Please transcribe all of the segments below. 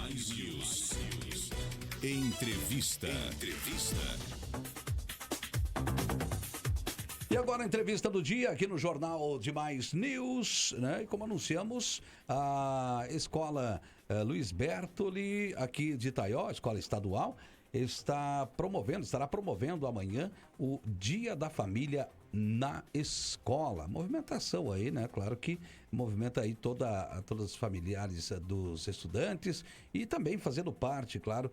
Mais News. Entrevista. E agora a entrevista do dia aqui no Jornal de Mais News, né? E como anunciamos, a escola Luiz Bertoli, aqui de Itaió, escola estadual, estará promovendo amanhã o Dia da Família na escola. Movimentação aí, né? Claro que movimenta aí todos os familiares dos estudantes e também fazendo parte, claro,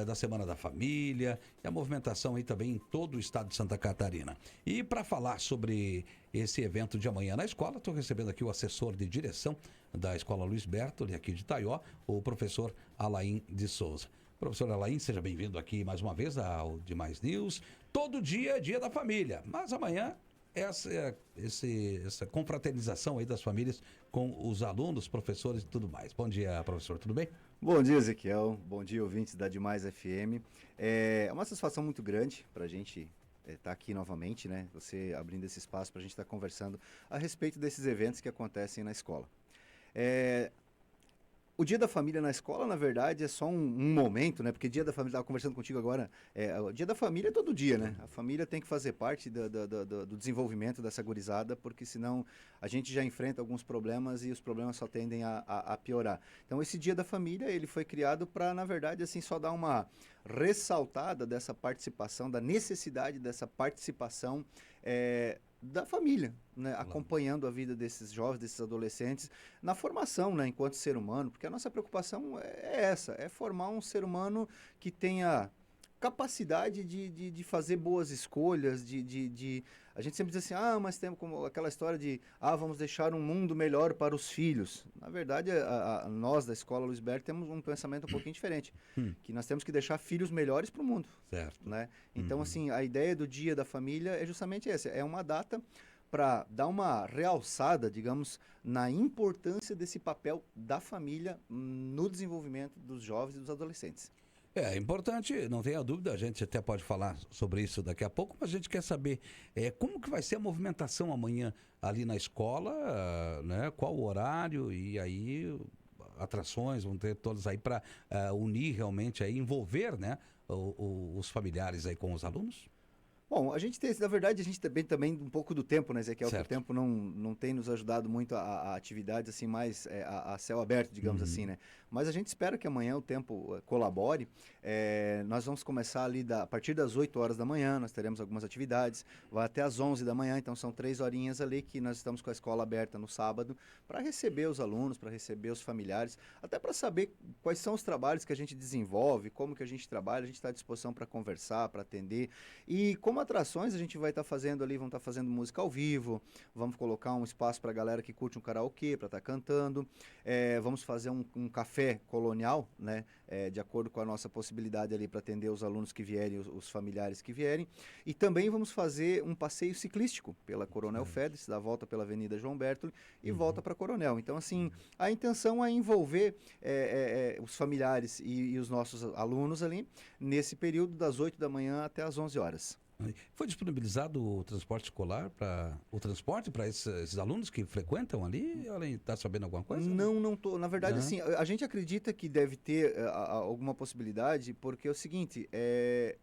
da Semana da Família e a movimentação aí também em todo o estado de Santa Catarina. E para falar sobre esse evento de amanhã na escola, estou recebendo aqui o assessor de direção da Escola Luiz Bertoli, aqui de Itaió, o professor Alain de Souza. Professor Alain, seja bem-vindo aqui mais uma vez ao Demais News. Todo dia é dia da família, mas amanhã essa confraternização aí das famílias com os alunos, professores e tudo mais. Bom dia, professor, tudo bem? Bom dia, Ezequiel. Bom dia, ouvintes da Demais FM. É uma satisfação muito grande para a gente estar aqui novamente, né? Você abrindo esse espaço para a gente estar conversando a respeito desses eventos que acontecem na escola. O Dia da Família na escola, na verdade, é só um momento, né? Porque Dia da Família, estava conversando contigo agora, o Dia da Família é todo dia, né? A família tem que fazer parte do desenvolvimento dessa gurizada, porque senão a gente já enfrenta alguns problemas e os problemas só tendem a piorar. Então, esse Dia da Família, ele foi criado para, na verdade, assim, só dar uma ressaltada dessa participação, da necessidade dessa participação da família, né, acompanhando a vida desses jovens, desses adolescentes, na formação, né, enquanto ser humano, porque a nossa preocupação é essa, é formar um ser humano que tenha capacidade de fazer boas escolhas, a gente sempre diz assim, mas tem como aquela história de, vamos deixar um mundo melhor para os filhos. Na verdade, nós da Escola Luiz Bertoli temos um pensamento um pouquinho diferente, que nós temos que deixar filhos melhores para o mundo. Certo. Né? Então, assim, a ideia do Dia da Família é justamente essa, é uma data para dar uma realçada, digamos, na importância desse papel da família no desenvolvimento dos jovens e dos adolescentes. É importante, não tenha dúvida, a gente até pode falar sobre isso daqui a pouco, mas a gente quer saber como que vai ser a movimentação amanhã ali na escola, né? Qual o horário e aí atrações vão ter todas aí para unir realmente, aí, envolver, né, os familiares aí com os alunos? Bom, a gente tem, na verdade, a gente também um pouco do tempo, né, Ezequiel? Certo. O tempo não tem nos ajudado muito a atividades assim mais a céu aberto, digamos assim, né? Mas a gente espera que amanhã o tempo colabore. Nós vamos começar ali a partir das 8 horas da manhã, nós teremos algumas atividades, vai até às 11 da manhã, então são 3 horinhas ali que nós estamos com a escola aberta no sábado para receber os alunos, para receber os familiares, até para saber quais são os trabalhos que a gente desenvolve, como que a gente trabalha, a gente está à disposição para conversar, para atender. E como atrações a gente vai estar fazendo ali, vamos estar fazendo música ao vivo, vamos colocar um espaço para a galera que curte um karaokê, para estar cantando, vamos fazer um café colonial, né, de acordo com a nossa possibilidade ali para atender os alunos que vierem, os familiares que vierem, e também vamos fazer um passeio ciclístico pela Coronel Fedres, dá volta pela Avenida João Bertoli e volta para Coronel. Então, assim, a intenção é envolver os familiares e os nossos alunos ali nesse período das 8 da manhã até as 11 horas. Foi disponibilizado o transporte escolar para esses alunos que frequentam ali? Além está sabendo alguma coisa? Não tô. Na verdade, assim, a gente acredita que deve ter alguma possibilidade, porque é o seguinte,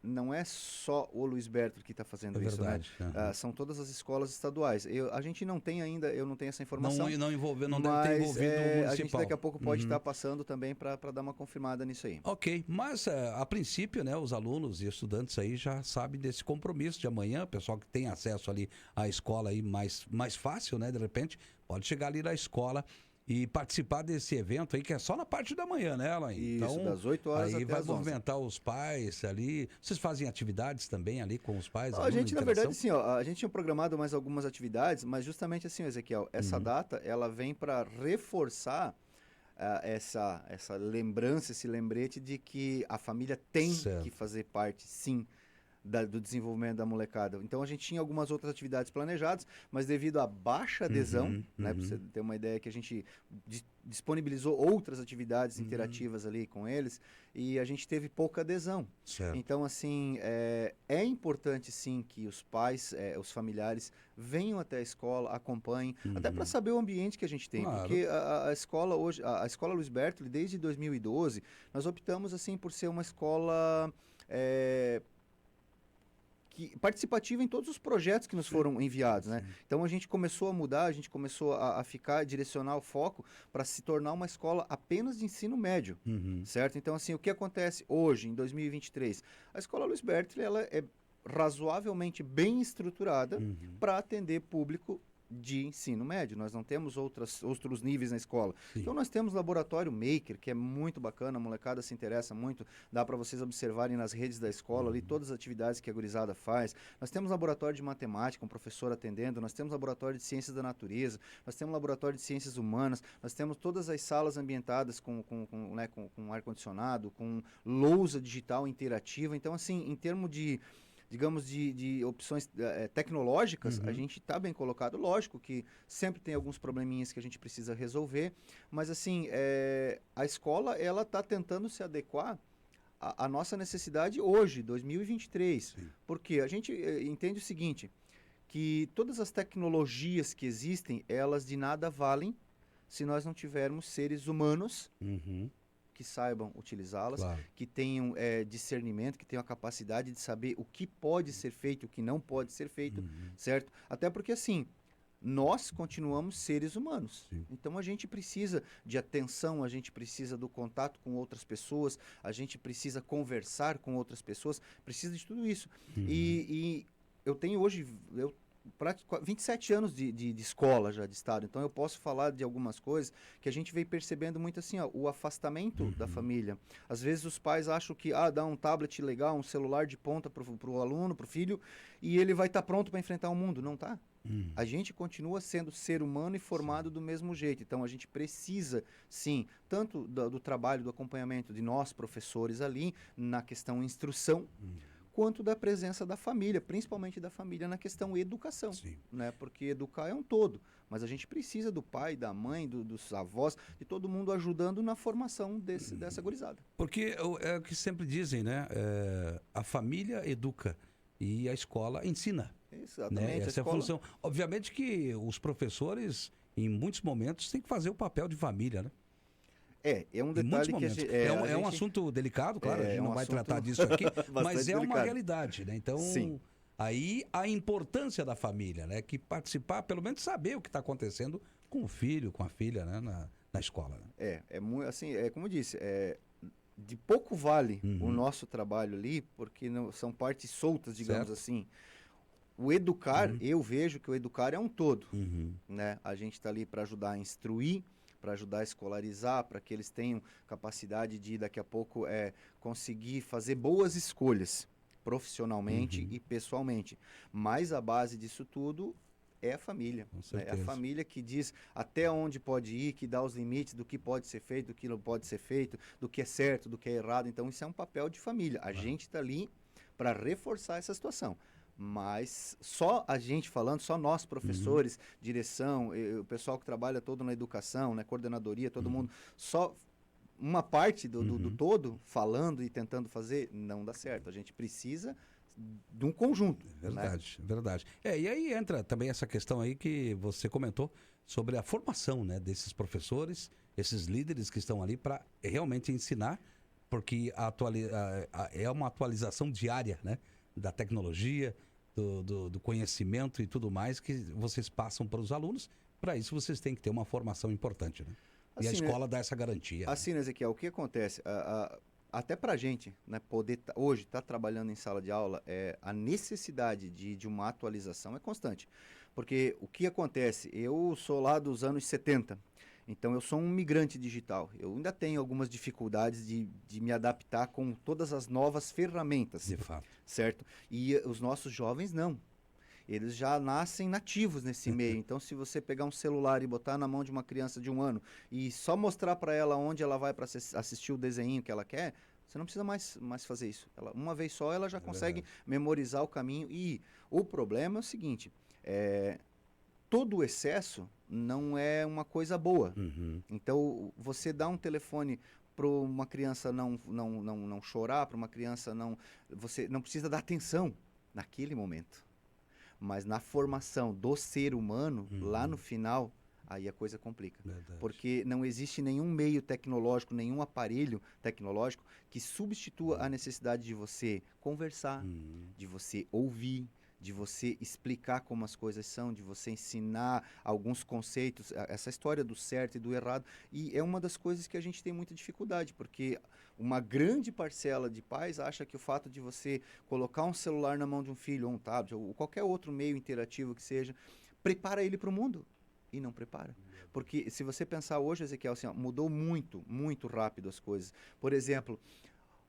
não é só o Luiz Bertoli que está fazendo isso, verdade, né? São todas as escolas estaduais. A gente não tem ainda, eu não tenho essa informação. Não mas, deve ter envolvido o municipal. A gente daqui a pouco pode estar passando também para dar uma confirmada nisso aí. Ok, mas a princípio, né, os alunos e estudantes aí já sabem desse compromisso de amanhã, pessoal que tem acesso ali à escola aí mais fácil, né, de repente, pode chegar ali na escola e participar desse evento aí, que é só na parte da manhã, né, Alain? Isso, então, das 8 horas aí até vai as 11. movimentar os pais ali. Vocês fazem atividades também ali com os pais? A gente, na verdade, sim, a gente tinha programado mais algumas atividades, mas justamente assim, Ezequiel, essa data, ela vem para reforçar essa lembrança, esse lembrete de que a família tem que fazer parte, sim, do desenvolvimento da molecada. Então a gente tinha algumas outras atividades planejadas, mas devido à baixa adesão, né, para você ter uma ideia que a gente disponibilizou outras atividades interativas ali com eles e a gente teve pouca adesão. Certo. Então, assim, é importante sim que os pais, os familiares venham até a escola, acompanhem, até para saber o ambiente que a gente tem. Claro. Porque a escola hoje, a escola Luiz Bertoli, desde 2012, nós optamos assim por ser uma escola participativa em todos os projetos que nos foram enviados, né? Então a gente começou a mudar, a gente começou a direcionar o foco para se tornar uma escola apenas de ensino médio, certo? Então assim, o que acontece hoje, em 2023? A escola Luiz Bertoli, ela é razoavelmente bem estruturada para atender público de ensino médio. Nós não temos outros níveis na escola. Sim. Então nós temos laboratório Maker, que é muito bacana, a molecada se interessa muito, dá para vocês observarem nas redes da escola ali todas as atividades que a gurizada faz. Nós temos laboratório de matemática, um professor atendendo, nós temos laboratório de ciências da natureza, nós temos laboratório de ciências humanas, nós temos todas as salas ambientadas com ar-condicionado, com lousa digital interativa. Então assim, em termos de digamos, de opções tecnológicas, a gente está bem colocado. Lógico que sempre tem alguns probleminhas que a gente precisa resolver, mas assim, a escola ela está tentando se adequar à nossa necessidade hoje, 2023. Sim. Porque a gente entende o seguinte, que todas as tecnologias que existem, elas de nada valem se nós não tivermos seres humanos que saibam utilizá-las, Claro. que tenham discernimento, que tenham a capacidade de saber o que pode ser feito, o que não pode ser feito, certo? Até porque, assim, nós continuamos seres humanos. Sim. Então, a gente precisa de atenção, a gente precisa do contato com outras pessoas, a gente precisa conversar com outras pessoas, precisa de tudo isso. E eu tenho hoje... 27 anos de escola já, de estado, então eu posso falar de algumas coisas que a gente vem percebendo muito assim, ó, o afastamento da família. Às vezes os pais acham que dá um tablet legal, um celular de ponta pro aluno, pro filho, e ele vai estar pronto para enfrentar o mundo. Não tá. A gente continua sendo ser humano e formado do mesmo jeito. Então a gente precisa, sim, tanto do trabalho, do acompanhamento de nós, professores ali, na questão instrução, quanto da presença da família, principalmente da família na questão educação, né? Porque educar é um todo, mas a gente precisa do pai, da mãe, dos avós, de todo mundo ajudando na formação dessa gurizada. Porque é o que sempre dizem, né? A família educa e a escola ensina. Exatamente. Né? Essa é a função. Obviamente que os professores, em muitos momentos, têm que fazer o papel de família, né? É um detalhe que é um assunto delicado, claro, a gente não vai tratar disso aqui, mas é uma realidade, né? Então, aí a importância da família, né? Que participar, pelo menos saber o que está acontecendo com o filho, com a filha, né? Na escola. Né? Assim, como eu disse, de pouco vale o nosso trabalho ali, porque são partes soltas, digamos assim. O educar, eu vejo que o educar é um todo, né? A gente está ali para ajudar a instruir, para ajudar a escolarizar, para que eles tenham capacidade de, daqui a pouco, conseguir fazer boas escolhas, profissionalmente e pessoalmente. Mas a base disso tudo é a família. Né? É a família que diz até onde pode ir, que dá os limites do que pode ser feito, do que não pode ser feito, do que é certo, do que é errado. Então, isso é um papel de família. A gente está ali para reforçar essa situação. Mas só a gente falando, só nós professores, direção, o pessoal que trabalha todo na educação, né, coordenadoria, todo mundo, só uma parte do todo falando e tentando fazer, não dá certo. A gente precisa de um conjunto. Verdade, né? Verdade. E aí entra também essa questão aí que você comentou sobre a formação, né, desses professores, esses líderes que estão ali para realmente ensinar, porque é uma atualização diária, né? Da tecnologia, do conhecimento e tudo mais que vocês passam para os alunos. Para isso, vocês têm que ter uma formação importante, né? Assim, e a escola dá essa garantia. Assim, né, Ezequiel, o que acontece? Até para a gente, né, poder hoje estar trabalhando em sala de aula, a necessidade de uma atualização é constante. Porque o que acontece? Eu sou lá dos anos 70. Então, eu sou um migrante digital. Eu ainda tenho algumas dificuldades de me adaptar com todas as novas ferramentas. De fato. Certo? E os nossos jovens, não. Eles já nascem nativos nesse meio. Então, se você pegar um celular e botar na mão de uma criança de 1 ano e só mostrar para ela onde ela vai para assistir o desenho que ela quer, Você não precisa mais fazer isso. Uma vez só ela já consegue verdade. memorizar o caminho. E o problema é o seguinte, todo o excesso não é uma coisa boa. Uhum. Então, você dá um telefone para uma criança não chorar, para uma criança não... Você não precisa dar atenção naquele momento. Mas na formação do ser humano, lá no final, aí a coisa complica. Verdade. Porque não existe nenhum meio tecnológico, nenhum aparelho tecnológico que substitua a necessidade de você conversar, de você ouvir, de você explicar como as coisas são, de você ensinar alguns conceitos, essa história do certo e do errado. E é uma das coisas que a gente tem muita dificuldade, porque uma grande parcela de pais acha que o fato de você colocar um celular na mão de um filho, ou um tablet, ou qualquer outro meio interativo que seja, prepara ele para o mundo. E não prepara. Porque se você pensar hoje, Ezequiel, assim, ó, mudou muito, muito rápido as coisas. Por exemplo,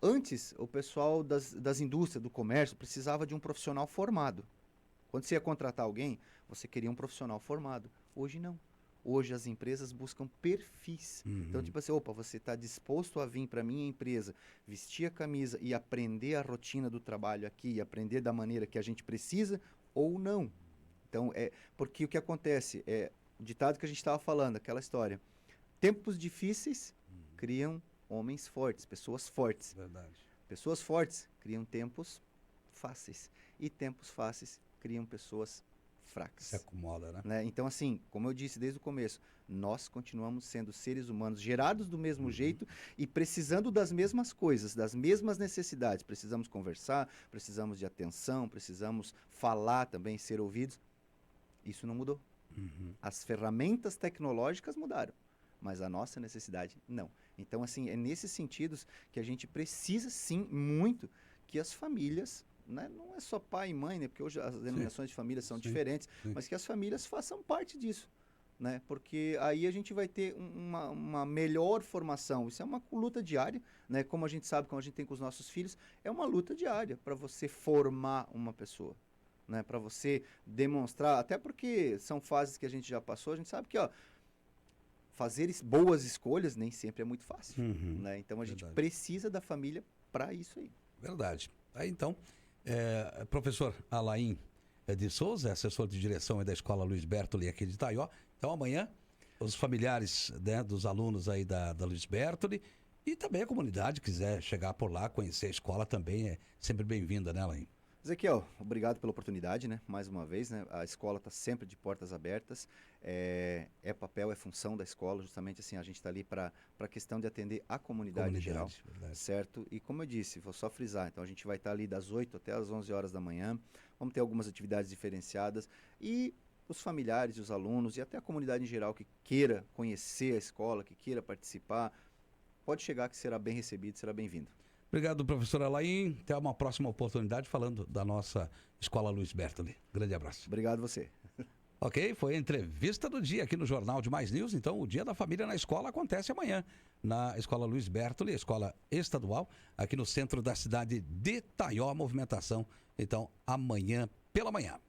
antes o pessoal das indústrias, do comércio, precisava de um profissional formado. Quando você ia contratar alguém, você queria um profissional formado. Hoje não. Hoje as empresas buscam perfis. Então, tipo assim, opa, você está disposto a vir para a minha empresa, vestir a camisa e aprender a rotina do trabalho aqui, e aprender da maneira que a gente precisa ou não? Então, porque o que acontece é o ditado que a gente estava falando, aquela história. Tempos difíceis criam homens fortes, pessoas fortes. Verdade. Pessoas fortes criam tempos fáceis. E tempos fáceis criam pessoas fracas. Se acomoda, né? Né? Então, assim, como eu disse desde o começo, nós continuamos sendo seres humanos gerados do mesmo jeito e precisando das mesmas coisas, das mesmas necessidades. Precisamos conversar, precisamos de atenção, precisamos falar também, ser ouvidos. Isso não mudou. As ferramentas tecnológicas mudaram, mas a nossa necessidade não. Então, assim, é nesses sentidos que a gente precisa, sim, muito que as famílias, né, não é só pai e mãe, né, porque hoje as denominações de família são diferentes, mas que as famílias façam parte disso, né, porque aí a gente vai ter uma melhor formação. Isso é uma luta diária, né, como a gente sabe, como a gente tem com os nossos filhos, é uma luta diária para você formar uma pessoa. Né, para você demonstrar, até porque são fases que a gente já passou, a gente sabe que fazer boas escolhas nem sempre é muito fácil. Né? Então a gente precisa da família para isso aí. Verdade. Aí então, professor Alain de Souza, assessor de direção da Escola Luiz Bertoli aqui de Itaió. Então amanhã, os familiares, né, dos alunos aí da Luiz Bertoli e também a comunidade quiser chegar por lá, conhecer a escola também é sempre bem-vinda, né, Alain? Ezequiel, obrigado pela oportunidade, né? Mais uma vez, né? A escola está sempre de portas abertas. É papel, é função da escola, justamente assim, a gente está ali para a questão de atender a comunidade em geral, verdade. certo? E como eu disse, vou só frisar, então a gente vai estar ali das 8 até as 11 horas da manhã, vamos ter algumas atividades diferenciadas e os familiares, os alunos e até a comunidade em geral que queira conhecer a escola, que queira participar, pode chegar que será bem recebido, será bem-vindo. Obrigado, professor Alain. Até uma próxima oportunidade falando da nossa Escola Luiz Bertoli. Grande abraço. Obrigado você. Ok, foi a entrevista do dia aqui no Jornal de Mais News. Então, o Dia da Família na Escola acontece amanhã na Escola Luiz Bertoli, escola estadual, aqui no centro da cidade de Itaió, a movimentação. Então, amanhã pela manhã.